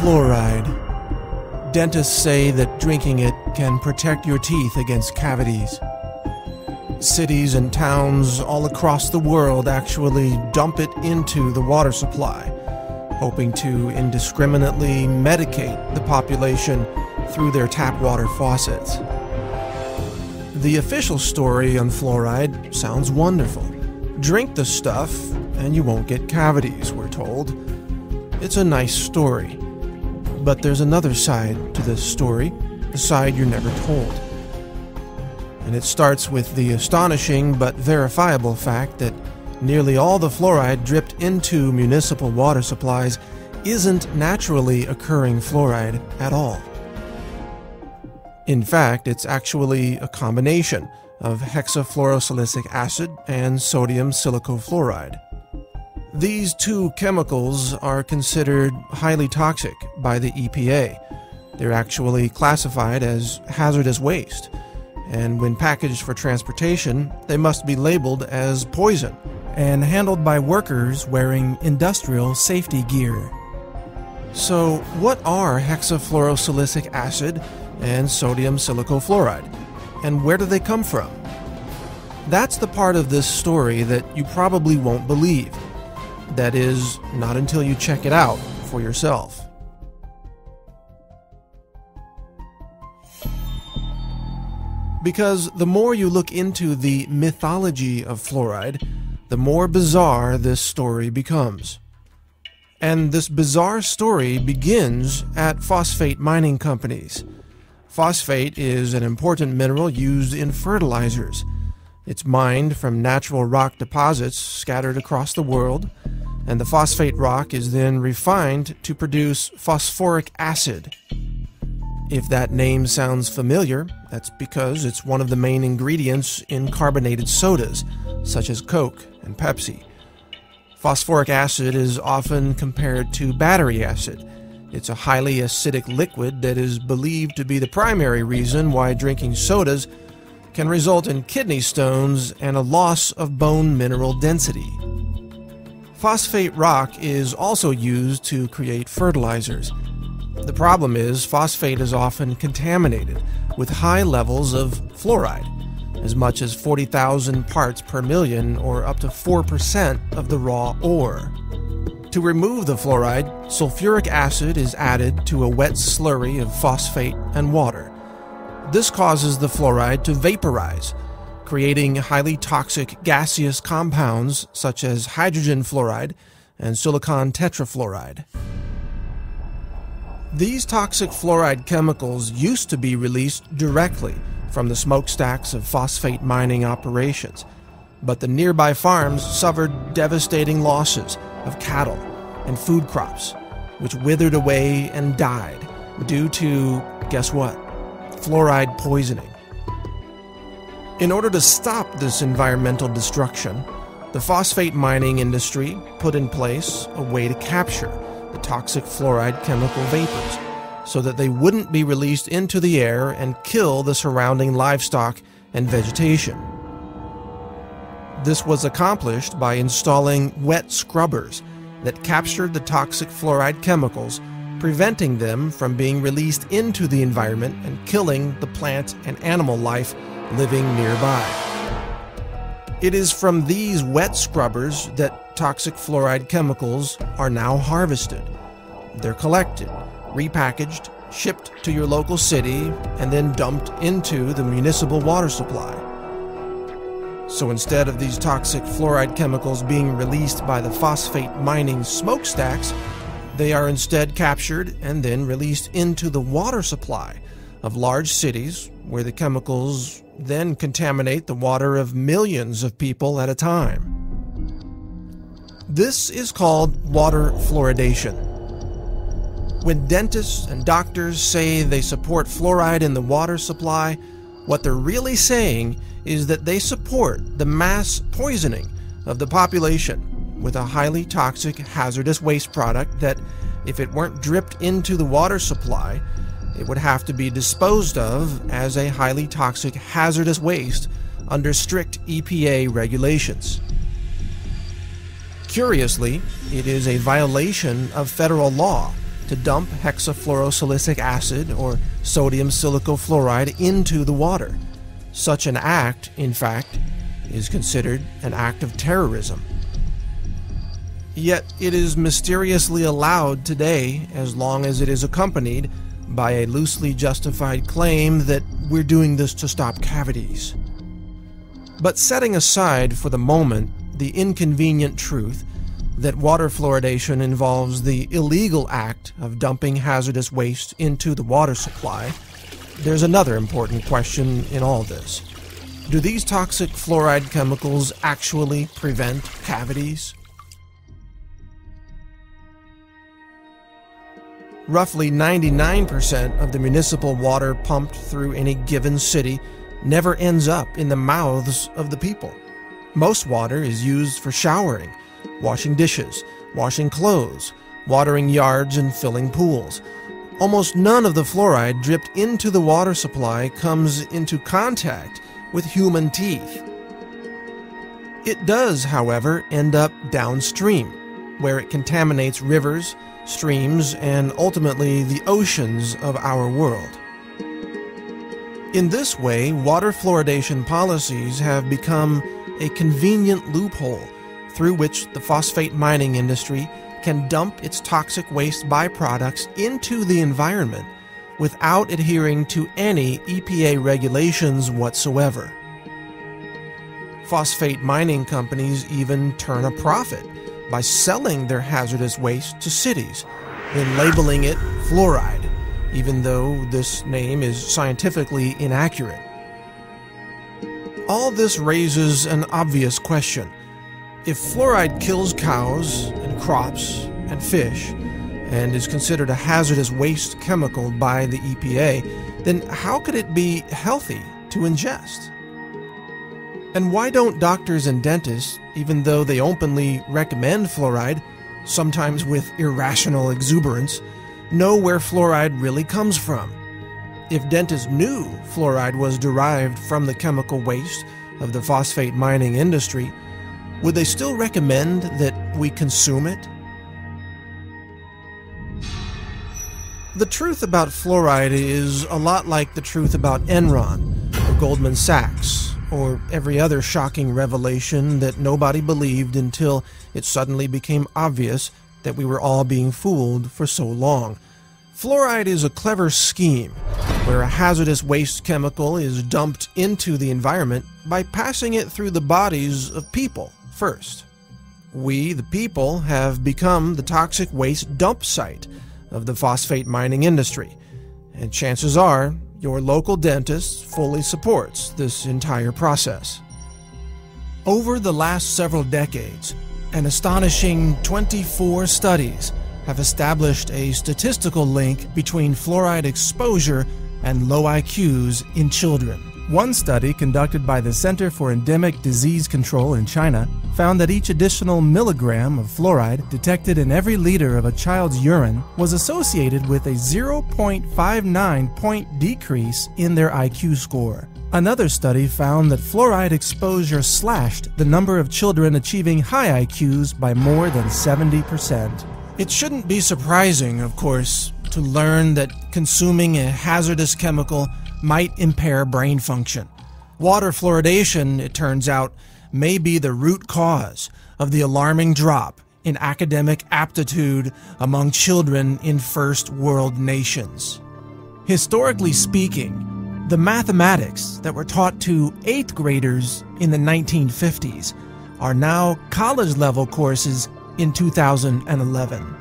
Fluoride. Dentists say that drinking it can protect your teeth against cavities. Cities and towns all across the world actually dump it into the water supply, hoping to indiscriminately medicate the population through their tap water faucets. The official story on fluoride sounds wonderful. Drink the stuff and you won't get cavities, we're told. It's a nice story. But there's another side to this story, the side you're never told. And it starts with the astonishing but verifiable fact that nearly all the fluoride dripped into municipal water supplies isn't naturally occurring fluoride at all. In fact, it's actually a combination of hexafluorosilicic acid and sodium silicofluoride. These two chemicals are considered highly toxic by the EPA. They're actually classified as hazardous waste, and when packaged for transportation, they must be labeled as poison and handled by workers wearing industrial safety gear. So, what are hexafluorosilicic acid and sodium silicofluoride, and where do they come from? That's the part of this story that you probably won't believe. That is, not until you check it out for yourself. Because the more you look into the mythology of fluoride, the more bizarre this story becomes. And this bizarre story begins at phosphate mining companies. Phosphate is an important mineral used in fertilizers. It's mined from natural rock deposits scattered across the world, and the phosphate rock is then refined to produce phosphoric acid. If that name sounds familiar, that's because it's one of the main ingredients in carbonated sodas, such as Coke and Pepsi. Phosphoric acid is often compared to battery acid. It's a highly acidic liquid that is believed to be the primary reason why drinking sodas can result in kidney stones and a loss of bone mineral density. Phosphate rock is also used to create fertilizers. The problem is phosphate is often contaminated with high levels of fluoride, as much as 40,000 parts per million, or up to 4% of the raw ore. To remove the fluoride, sulfuric acid is added to a wet slurry of phosphate and water. This causes the fluoride to vaporize, creating highly toxic gaseous compounds such as hydrogen fluoride and silicon tetrafluoride. These toxic fluoride chemicals used to be released directly from the smokestacks of phosphate mining operations, but the nearby farms suffered devastating losses of cattle and food crops, which withered away and died due to, guess what? Fluoride poisoning. In order to stop this environmental destruction, the phosphate mining industry put in place a way to capture the toxic fluoride chemical vapors so that they wouldn't be released into the air and kill the surrounding livestock and vegetation. This was accomplished by installing wet scrubbers that captured the toxic fluoride chemicals, preventing them from being released into the environment and killing the plant and animal life living nearby. It is from these wet scrubbers that toxic fluoride chemicals are now harvested. They're collected, repackaged, shipped to your local city, and then dumped into the municipal water supply. So instead of these toxic fluoride chemicals being released by the phosphate mining smokestacks, they are instead captured and then released into the water supply of large cities, where the chemicals then contaminate the water of millions of people at a time. This is called water fluoridation. When dentists and doctors say they support fluoride in the water supply, what they're really saying is that they support the mass poisoning of the population with a highly toxic hazardous waste product that, if it weren't dripped into the water supply, it would have to be disposed of as a highly toxic hazardous waste under strict EPA regulations. Curiously, it is a violation of federal law to dump hexafluorosilicic acid or sodium silicofluoride into the water. Such an act, in fact, is considered an act of terrorism. Yet it is mysteriously allowed today as long as it is accompanied by a loosely justified claim that we're doing this to stop cavities. But setting aside for the moment the inconvenient truth that water fluoridation involves the illegal act of dumping hazardous waste into the water supply, there's another important question in all this. Do these toxic fluoride chemicals actually prevent cavities? Roughly 99% of the municipal water pumped through any given city never ends up in the mouths of the people. Most water is used for showering, washing dishes, washing clothes, watering yards, and filling pools. Almost none of the fluoride dripped into the water supply comes into contact with human teeth. It does, however, end up downstream, where it contaminates rivers, streams, and ultimately the oceans of our world. In this way, water fluoridation policies have become a convenient loophole through which the phosphate mining industry can dump its toxic waste byproducts into the environment without adhering to any EPA regulations whatsoever. Phosphate mining companies even turn a profit by selling their hazardous waste to cities, then labeling it fluoride, even though this name is scientifically inaccurate. All this raises an obvious question. If fluoride kills cows and crops and fish and is considered a hazardous waste chemical by the EPA, then how could it be healthy to ingest? And why don't doctors and dentists, even though they openly recommend fluoride, sometimes with irrational exuberance, know where fluoride really comes from? If dentists knew fluoride was derived from the chemical waste of the phosphate mining industry, would they still recommend that we consume it? The truth about fluoride is a lot like the truth about Enron or Goldman Sachs or every other shocking revelation that nobody believed until it suddenly became obvious that we were all being fooled for so long. Fluoride is a clever scheme where a hazardous waste chemical is dumped into the environment by passing it through the bodies of people first. We, the people, have become the toxic waste dump site of the phosphate mining industry, and chances are your local dentist fully supports this entire process. Over the last several decades, an astonishing 24 studies have established a statistical link between fluoride exposure and low IQs in children. One study conducted by the Center for Endemic Disease Control in China found that each additional milligram of fluoride detected in every liter of a child's urine was associated with a 0.59-point decrease in their IQ score. Another study found that fluoride exposure slashed the number of children achieving high IQs by more than 70%. It shouldn't be surprising, of course, to learn that consuming a hazardous chemical might impair brain function. Water fluoridation, it turns out, may be the root cause of the alarming drop in academic aptitude among children in first world nations. Historically speaking, the mathematics that were taught to 8th graders in the 1950s are now college-level courses in 2011.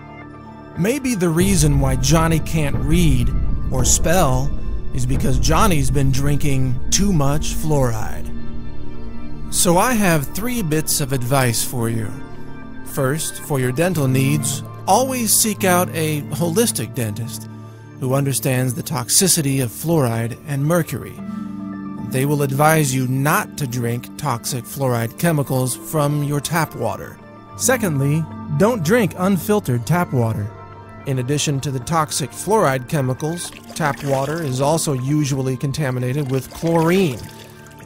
Maybe the reason why Johnny can't read or spell is because Johnny's been drinking too much fluoride. So I have 3 bits of advice for you. First, for your dental needs, always seek out a holistic dentist who understands the toxicity of fluoride and mercury. They will advise you not to drink toxic fluoride chemicals from your tap water. Secondly, don't drink unfiltered tap water. In addition to the toxic fluoride chemicals, tap water is also usually contaminated with chlorine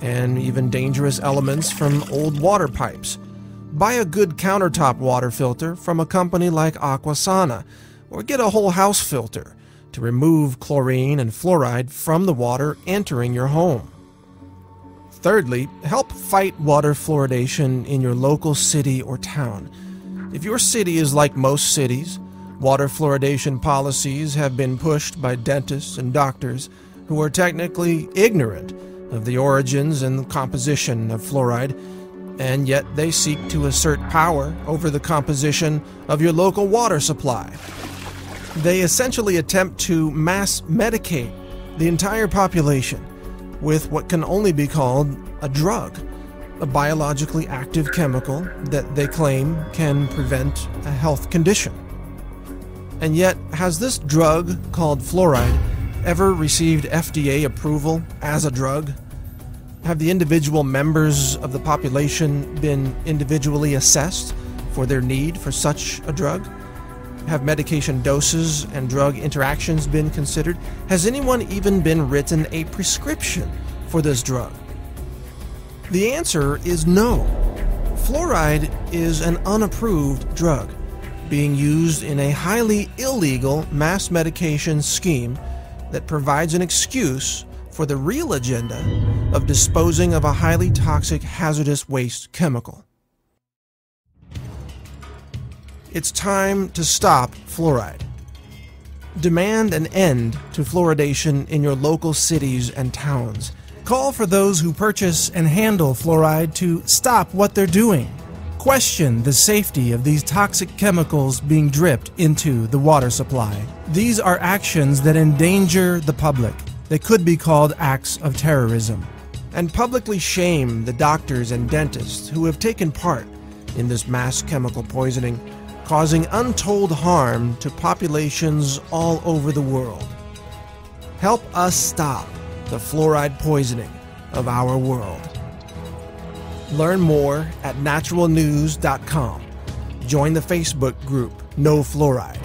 and even dangerous elements from old water pipes. Buy a good countertop water filter from a company like Aquasana, or get a whole house filter to remove chlorine and fluoride from the water entering your home. Thirdly, help fight water fluoridation in your local city or town. If your city is like most cities, water fluoridation policies have been pushed by dentists and doctors who are technically ignorant of the origins and composition of fluoride, and yet they seek to assert power over the composition of your local water supply. They essentially attempt to mass medicate the entire population with what can only be called a drug, a biologically active chemical that they claim can prevent a health condition. And yet, has this drug called fluoride ever received FDA approval as a drug? Have the individual members of the population been individually assessed for their need for such a drug? Have medication doses and drug interactions been considered? Has anyone even been written a prescription for this drug? The answer is no. Fluoride is an unapproved drug being used in a highly illegal mass medication scheme that provides an excuse for the real agenda of disposing of a highly toxic, hazardous waste chemical. It's time to stop fluoride. Demand an end to fluoridation in your local cities and towns. Call for those who purchase and handle fluoride to stop what they're doing. Question the safety of these toxic chemicals being dripped into the water supply. These are actions that endanger the public. They could be called acts of terrorism. And publicly shame the doctors and dentists who have taken part in this mass chemical poisoning, causing untold harm to populations all over the world. Help us stop the fluoride poisoning of our world. Learn more at naturalnews.com. Join the Facebook group No Fluoride.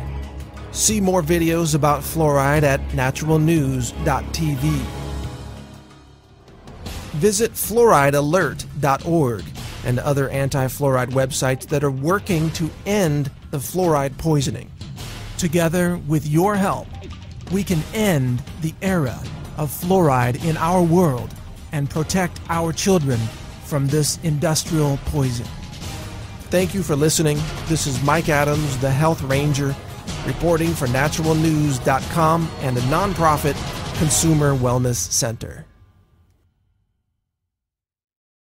See more videos about fluoride at naturalnews.tv. Visit fluoridealert.org and other anti-fluoride websites that are working to end the fluoride poisoning. Together, with your help, we can end the era of fluoride in our world and protect our children from this industrial poison. Thank you for listening. This is Mike Adams, the Health Ranger, reporting for naturalnews.com and a nonprofit consumer wellness center.